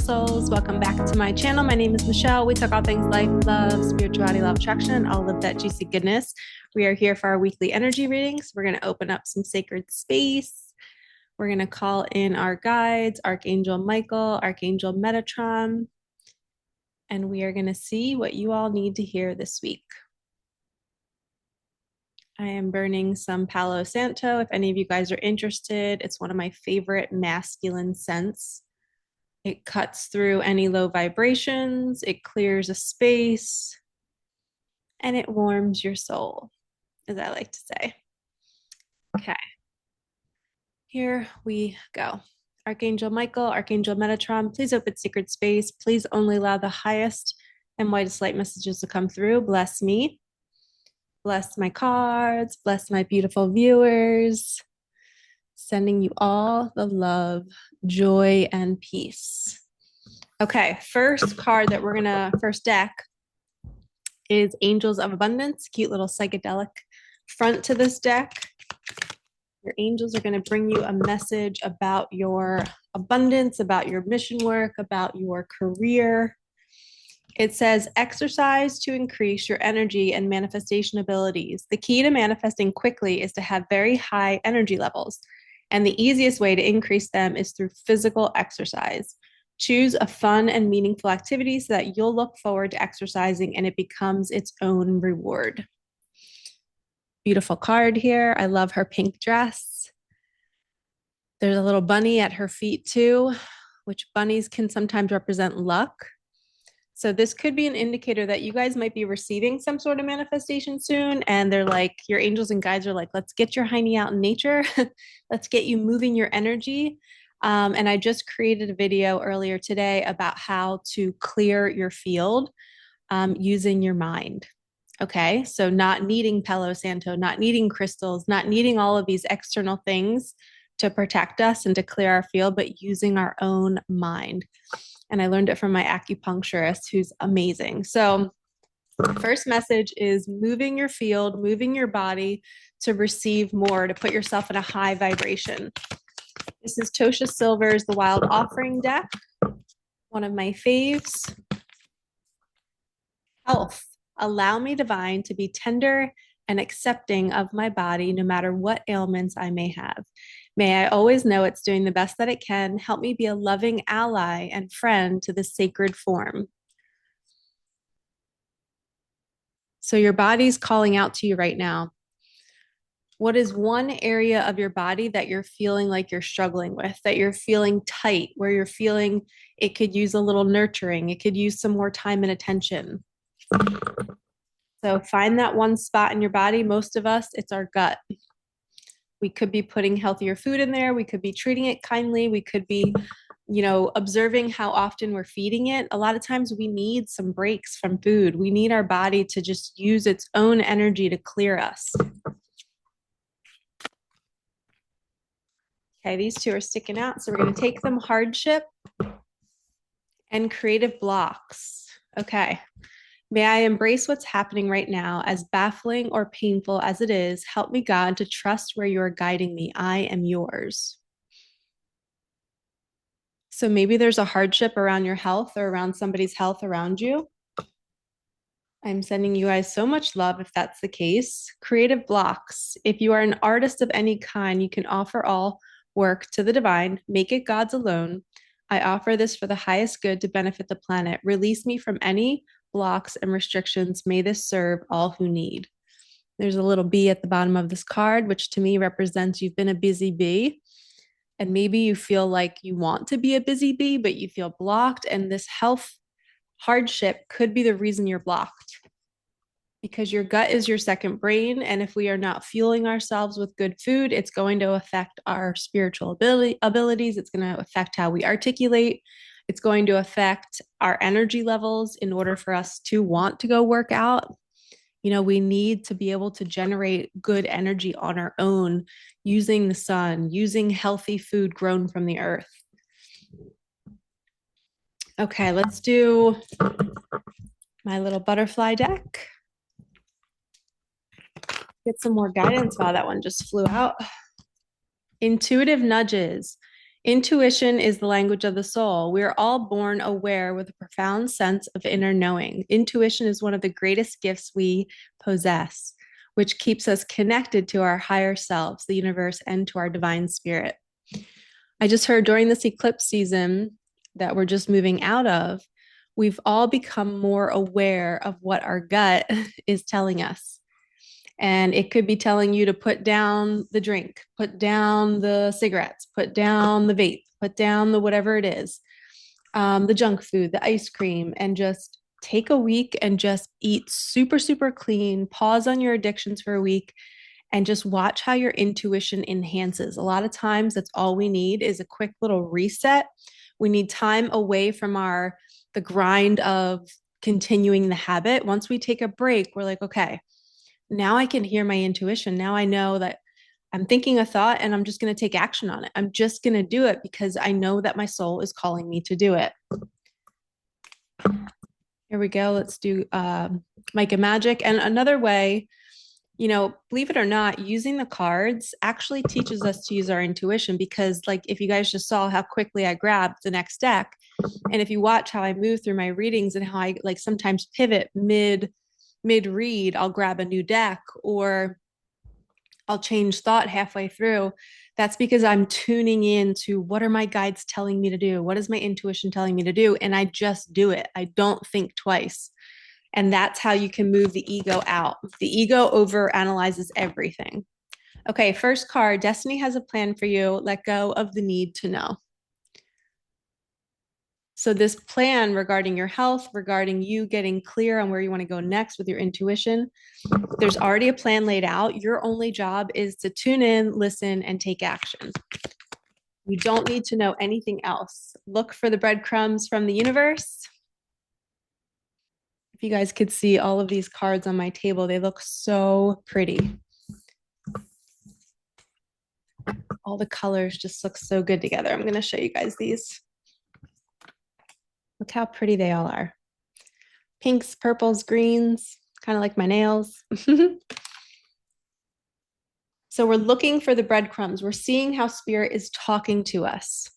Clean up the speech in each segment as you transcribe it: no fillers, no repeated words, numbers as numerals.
souls. Welcome back to my channel. My name is Michelle. We talk all things life, love, spirituality, love, attraction, and all of that juicy goodness. We are here for our weekly energy readings. We're going to open up some sacred space. We're going to call in our guides, Archangel Michael, Archangel Metatron, and we are going to see what you all need to hear this week. I am burning some Palo Santo. If any of you guys are interested, it's one of my favorite masculine scents. It cuts through any low vibrations, it clears a space, and it warms your soul, as I like to say. Okay, here we go. Archangel Michael, Archangel Metatron, please open sacred space. Please only allow the highest and widest light messages to come through. Bless me. Bless my cards. Bless my beautiful viewers. Sending you all the love, joy, and peace. Okay, first deck is Angels of Abundance, cute little psychedelic front to this deck. Your angels are going to bring you a message about your abundance, about your mission work, about your career. It says, exercise to increase your energy and manifestation abilities. The key to manifesting quickly is to have very high energy levels. And the easiest way to increase them is through physical exercise. Choose a fun and meaningful activity so that you'll look forward to exercising and it becomes its own reward. Beautiful card here. I love her pink dress. There's a little bunny at her feet too, which bunnies can sometimes represent luck. So this could be an indicator that you guys might be receiving some sort of manifestation soon. And they're like, your angels and guides are like, let's get your hiney out in nature. Let's get you moving your energy. And I just created a video earlier today about how to clear your field using your mind. Okay, so not needing Palo Santo, not needing crystals, not needing all of these external things to protect us and to clear our field, but using our own mind. And I learned it from my acupuncturist, who's amazing. So the first message is moving your field, moving your body to receive more, to put yourself in a high vibration. This is Tosha Silver's The Wild Offering deck, one of my faves. Health. Allow me, divine, to be tender and accepting of my body, no matter what ailments I may have. May I always know it's doing the best that it can. Help me be a loving ally and friend to this sacred form. So your body's calling out to you right now. What is one area of your body that you're feeling like you're struggling with, that you're feeling tight, where you're feeling it could use a little nurturing, it could use some more time and attention? So find that one spot in your body. Most of us, it's our gut. We could be putting healthier food in there. We could be treating it kindly. We could be, observing how often we're feeding it. A lot of times we need some breaks from food. We need our body to just use its own energy to clear us. Okay, these two are sticking out. So we're going to take them: hardship and creative blocks. Okay. May I embrace what's happening right now, as baffling or painful as it is. Help me, God, to trust where you are guiding me. I am yours. So maybe there's a hardship around your health or around somebody's health around you. I'm sending you guys so much love if that's the case. Creative blocks. If you are an artist of any kind, you can offer all work to the divine. Make it God's alone. I offer this for the highest good to benefit the planet. Release me from any blocks and restrictions. May this serve all who need. There's a little bee at the bottom of this card, which to me represents you've been a busy bee. And maybe you feel like you want to be a busy bee, but you feel blocked. And this health hardship could be the reason you're blocked, because your gut is your second brain. And if we are not fueling ourselves with good food, it's going to affect our spiritual abilities. It's going to affect how we articulate. It's going to affect our energy levels in order for us to want to go work out. We need to be able to generate good energy on our own, using the sun, using healthy food grown from the earth. Okay, let's do my little butterfly deck. Get some more guidance. Wow, that one just flew out. Intuitive nudges. Intuition is the language of the soul. We are all born aware with a profound sense of inner knowing. Intuition is one of the greatest gifts we possess, which keeps us connected to our higher selves, the universe, and to our divine spirit. I just heard during this eclipse season that we're just moving out of, we've all become more aware of what our gut is telling us. And it could be telling you to put down the drink, put down the cigarettes, put down the vape, put down the whatever it is, the junk food, the ice cream, and just take a week and just eat super, super clean, pause on your addictions for a week, and just watch how your intuition enhances. A lot of times, that's all we need is a quick little reset. We need time away from the grind of continuing the habit. Once we take a break, we're like, okay, now I can hear my intuition. Now I know that I'm thinking a thought and I'm just going to take action on it. I'm just going to do it because I know that my soul is calling me to do it. Here we go. Let's do Micah magic. And another way, believe it or not, using the cards actually teaches us to use our intuition, because like if you guys just saw how quickly I grabbed the next deck, and if you watch how I move through my readings and how I like sometimes pivot mid read, I'll grab a new deck or I'll change thought halfway through. That's because I'm tuning in to what are my guides telling me to do? What is my intuition telling me to do? And I just do it. I don't think twice. And that's how you can move the ego out. The ego over analyzes everything. Okay, first card, Destiny has a plan for you. Let go of the need to know. So this plan regarding your health, regarding you getting clear on where you want to go next with your intuition, there's already a plan laid out. Your only job is to tune in, listen, and take action. You don't need to know anything else. Look for the breadcrumbs from the universe. If you guys could see all of these cards on my table, they look so pretty. All the colors just look so good together. I'm going to show you guys these. Look how pretty they all are. Pinks, purples, greens, kind of like my nails. So we're looking for the breadcrumbs. We're seeing how spirit is talking to us.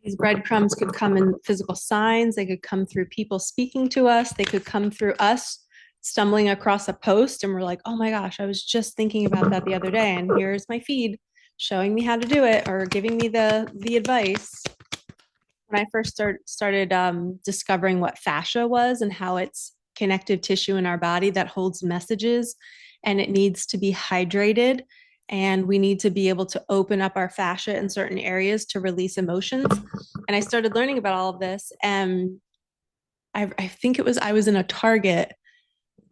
These breadcrumbs could come in physical signs. They could come through people speaking to us. They could come through us stumbling across a post and we're like, oh my gosh, I was just thinking about that the other day. And here's my feed showing me how to do it or giving me the advice. When I first started discovering what fascia was and how it's connective tissue in our body that holds messages, and it needs to be hydrated, and we need to be able to open up our fascia in certain areas to release emotions. And I started learning about all of this, and I think I was in a Target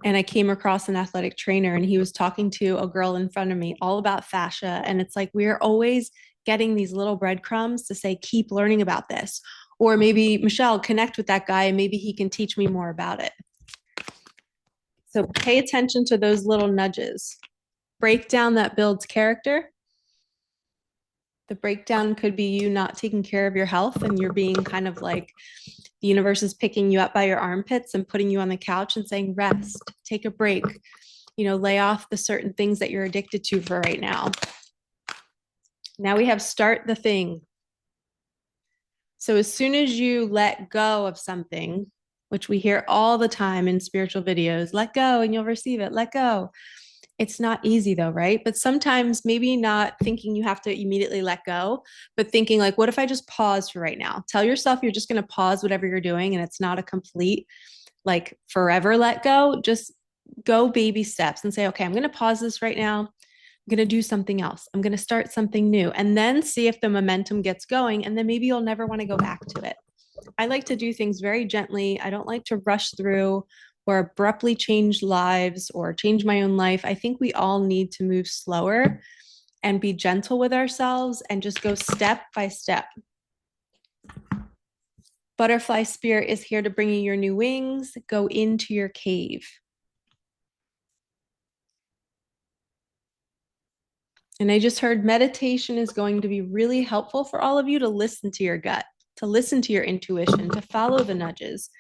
and I came across an athletic trainer and he was talking to a girl in front of me all about fascia. And it's like, we're always getting these little breadcrumbs to say, keep learning about this. Or maybe Michelle, connect with that guy and maybe he can teach me more about it. So pay attention to those little nudges. Breakdown that builds character. The breakdown could be you not taking care of your health and you're being kind of like, the universe is picking you up by your armpits and putting you on the couch and saying, rest, take a break, lay off the certain things that you're addicted to for right now. Now we have start the thing. So as soon as you let go of something, which we hear all the time in spiritual videos, let go and you'll receive it, let go. It's not easy though, right? But sometimes maybe not thinking you have to immediately let go, but thinking like, what if I just pause for right now? Tell yourself you're just going to pause whatever you're doing and it's not a complete, like forever let go. Just go baby steps and say, okay, I'm going to pause this right now. I'm going to do something else. I'm going to start something new and then see if the momentum gets going. And then maybe you'll never want to go back to it. I like to do things very gently. I don't like to rush through or abruptly change lives or change my own life. I think we all need to move slower and be gentle with ourselves and just go step by step. Butterfly spirit is here to bring you your new wings. Go into your cave. And I just heard meditation is going to be really helpful for all of you to listen to your gut, to listen to your intuition, to follow the nudges.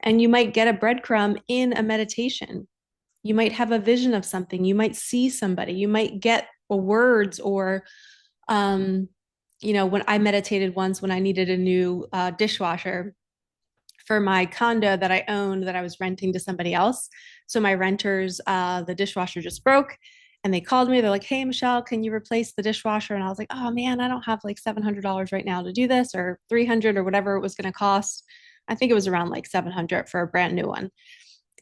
And you might get a breadcrumb in a meditation. You might have a vision of something. You might see somebody. You might get words or You know, when I meditated once when I needed a new dishwasher for my condo that I owned that I was renting to somebody else. So my renters, the dishwasher just broke and they called me. They're like, hey, Michelle, can you replace the dishwasher? And I was like, oh man, I don't have like $700 right now to do this, or 300 or whatever it was going to cost. I think it was around like 700 for a brand new one.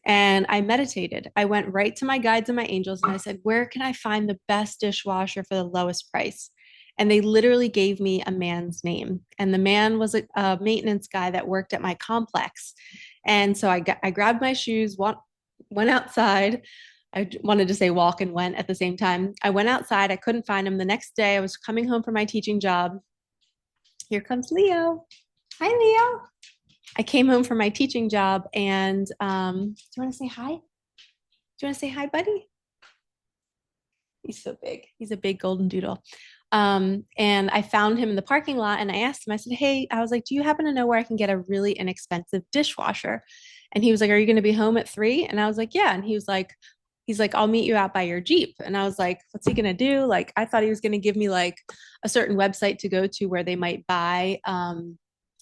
And I meditated. I went right to my guides and my angels and I said, where can I find the best dishwasher for the lowest price? And they literally gave me a man's name. And the man was a maintenance guy that worked at my complex. And so I grabbed my shoes, went outside. I wanted to say walk and went at the same time. I went outside. I couldn't find him. The next day, I was coming home from my teaching job. Here comes Leo. Hi, Leo. I came home from my teaching job and do you want to say hi? Do you want to say hi, buddy? He's so big. He's a big golden doodle. And I found him in the parking lot and I asked him, I said, hey, I was like, do you happen to know where I can get a really inexpensive dishwasher? And he was like, are you going to be home at 3? And I was like, yeah. And he's like, I'll meet you out by your Jeep. And I was like, what's he going to do? Like, I thought he was going to give me like a certain website to go to where they might buy,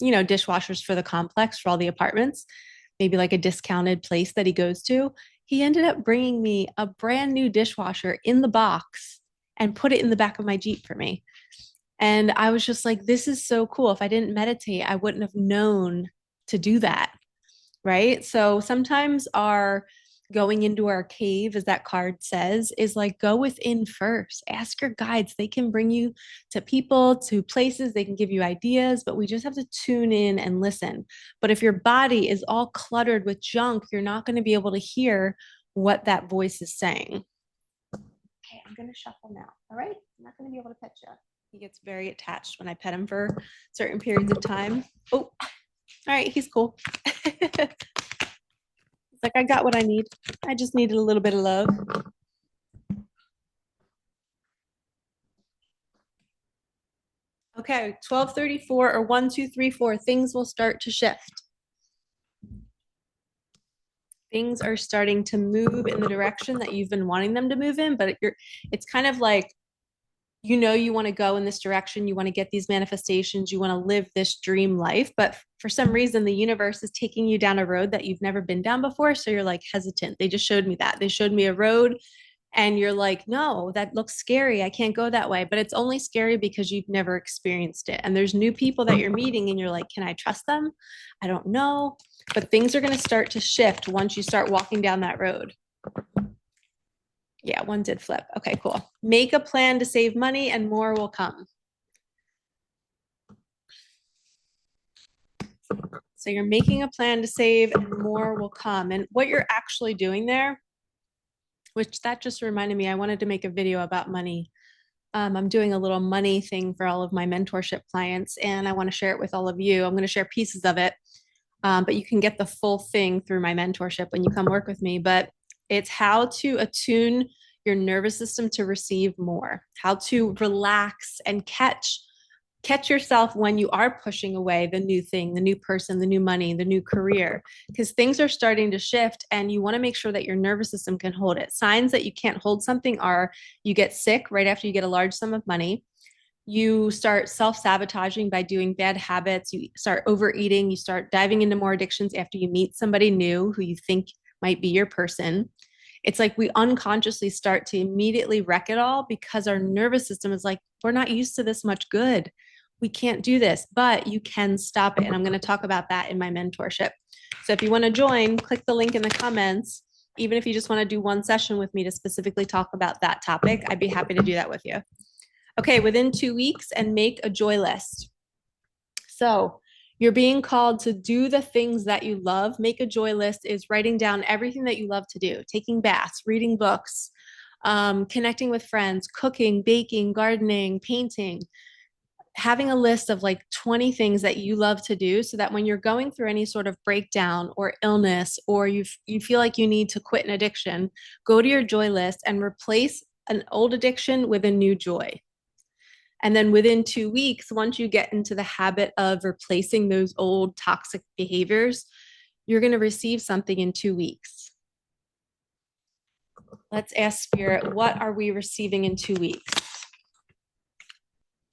you know, dishwashers for the complex for all the apartments, maybe like a discounted place that he goes to. He ended up bringing me a brand new dishwasher in the box and put it in the back of my Jeep for me. And I was just like, this is so cool. If I didn't meditate, I wouldn't have known to do that. Right. So sometimes our going into our cave, as that card says, is like go within first. Ask your guides. They can bring you to people, to places, they can give you ideas, but we just have to tune in and listen. But if your body is all cluttered with junk, you're not going to be able to hear what that voice is saying. Okay, I'm going to shuffle now. All right. I'm not going to be able to pet you. He gets very attached when I pet him for certain periods of time. Oh, all right. He's cool. It's like, I got what I need. I just needed a little bit of love. Okay, 1234 or 1234, things will start to shift. Things are starting to move in the direction that you've been wanting them to move in, but it's kind of like, you know, you want to go in this direction, you want to get these manifestations, you want to live this dream life, but for some reason the universe is taking you down a road that you've never been down before, so you're like hesitant. They just showed me that. They showed me a road and you're like, no, that looks scary, I can't go that way. But it's only scary because you've never experienced it, and there's new people that you're meeting and you're like, can I trust them? I don't know. But things are going to start to shift once you start walking down that road. Yeah, one did flip. Okay, cool. Make a plan to save money and more will come. So you're making a plan to save and more will come. And what you're actually doing there, which that just reminded me, I wanted to make a video about money. I'm doing a little money thing for all of my mentorship clients, and I want to share it with all of you. I'm going to share pieces of it, but you can get the full thing through my mentorship when you come work with me. But it's how to attune your nervous system to receive more, how to relax and catch yourself when you are pushing away the new thing, the new person, the new money, the new career, because things are starting to shift and you want to make sure that your nervous system can hold it. Signs that you can't hold something are you get sick right after you get a large sum of money. You start self-sabotaging by doing bad habits. You start overeating. You start diving into more addictions after you meet somebody new who you think might be your person. It's like we unconsciously start to immediately wreck it all because our nervous system is like, we're not used to this much good. We can't do this, but you can stop it. And I'm going to talk about that in my mentorship. So if you want to join, click the link in the comments. Even if you just want to do one session with me to specifically talk about that topic, I'd be happy to do that with you. Okay, within 2 weeks, and make a joy list. So you're being called to do the things that you love. Make a joy list is writing down everything that you love to do, taking baths, reading books, connecting with friends, cooking, baking, gardening, painting, having a list of like 20 things that you love to do, so that when you're going through any sort of breakdown or illness, or you feel like you need to quit an addiction, go to your joy list and replace an old addiction with a new joy. And then within 2 weeks, once you get into the habit of replacing those old toxic behaviors, you're going to receive something in 2 weeks. Let's ask Spirit, what are we receiving in 2 weeks?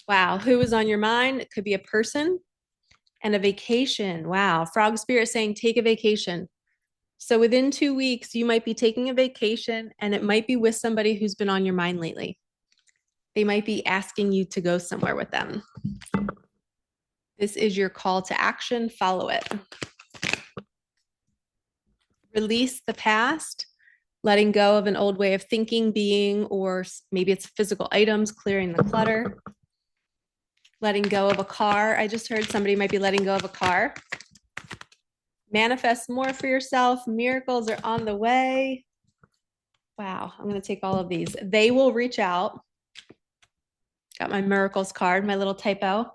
Wow. Who is on your mind? It could be a person and a vacation. Wow. Frog Spirit saying take a vacation. So within 2 weeks, you might be taking a vacation and it might be with somebody who's been on your mind lately. They might be asking you to go somewhere with them. This is your call to action. Follow it. Release the past, letting go of an old way of thinking, being, or maybe it's physical items, clearing the clutter. Letting go of a car. I just heard somebody might be letting go of a car. Manifest more for yourself. Miracles are on the way. Wow, I'm going to take all of these. They will reach out. Got my miracles card, my little typo.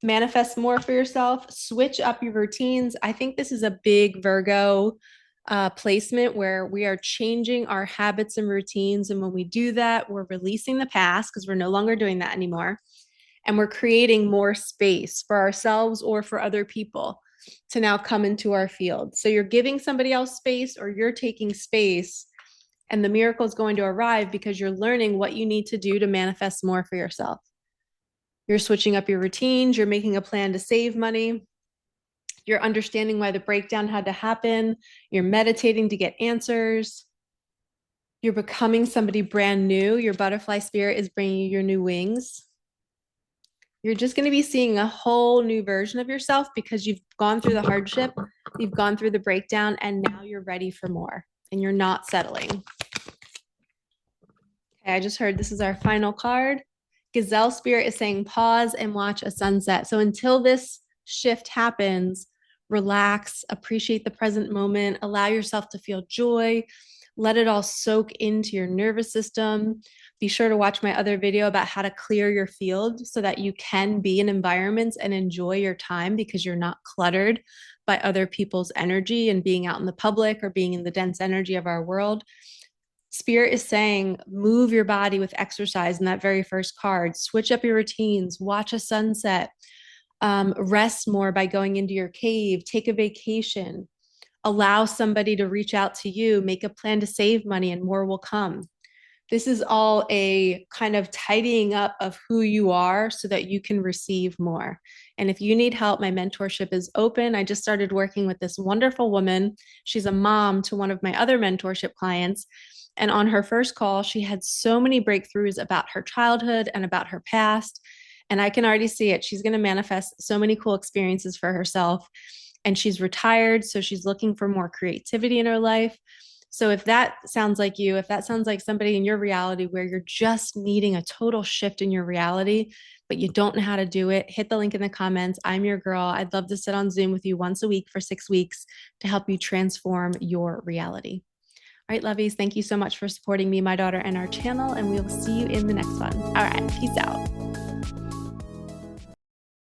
Manifest more for yourself. Switch up your routines. I think this is a big Virgo placement where we are changing our habits and routines. And when we do that, we're releasing the past because we're no longer doing that anymore. And we're creating more space for ourselves or for other people to now come into our field. So you're giving somebody else space or you're taking space, and the miracle is going to arrive because you're learning what you need to do to manifest more for yourself. You're switching up your routines, you're making a plan to save money, you're understanding why the breakdown had to happen, you're meditating to get answers, you're becoming somebody brand new. Your butterfly spirit is bringing you your new wings. You're just going to be seeing a whole new version of yourself because you've gone through the hardship, you've gone through the breakdown, and now you're ready for more and you're not settling. Okay, I just heard this is our final card. Gazelle Spirit is saying pause and watch a sunset. So until this shift happens, relax, appreciate the present moment, allow yourself to feel joy, let it all soak into your nervous system. Be sure to watch my other video about how to clear your field so that you can be in environments and enjoy your time because you're not cluttered by other people's energy and being out in the public or being in the dense energy of our world. Spirit is saying, move your body with exercise in that very first card, switch up your routines, watch a sunset, rest more by going into your cave, take a vacation, allow somebody to reach out to you, make a plan to save money, and more will come. This is all a kind of tidying up of who you are so that you can receive more. And if you need help, my mentorship is open. I just started working with this wonderful woman. She's a mom to one of my other mentorship clients. And on her first call, she had so many breakthroughs about her childhood and about her past. And I can already see it. She's going to manifest so many cool experiences for herself. And she's retired, so she's looking for more creativity in her life. So if that sounds like you, if that sounds like somebody in your reality where you're just needing a total shift in your reality, but you don't know how to do it, hit the link in the comments. I'm your girl. I'd love to sit on Zoom with you once a week for 6 weeks to help you transform your reality. All right, lovies, thank you so much for supporting me, my daughter, and our channel, and we will see you in the next one. All right, peace out.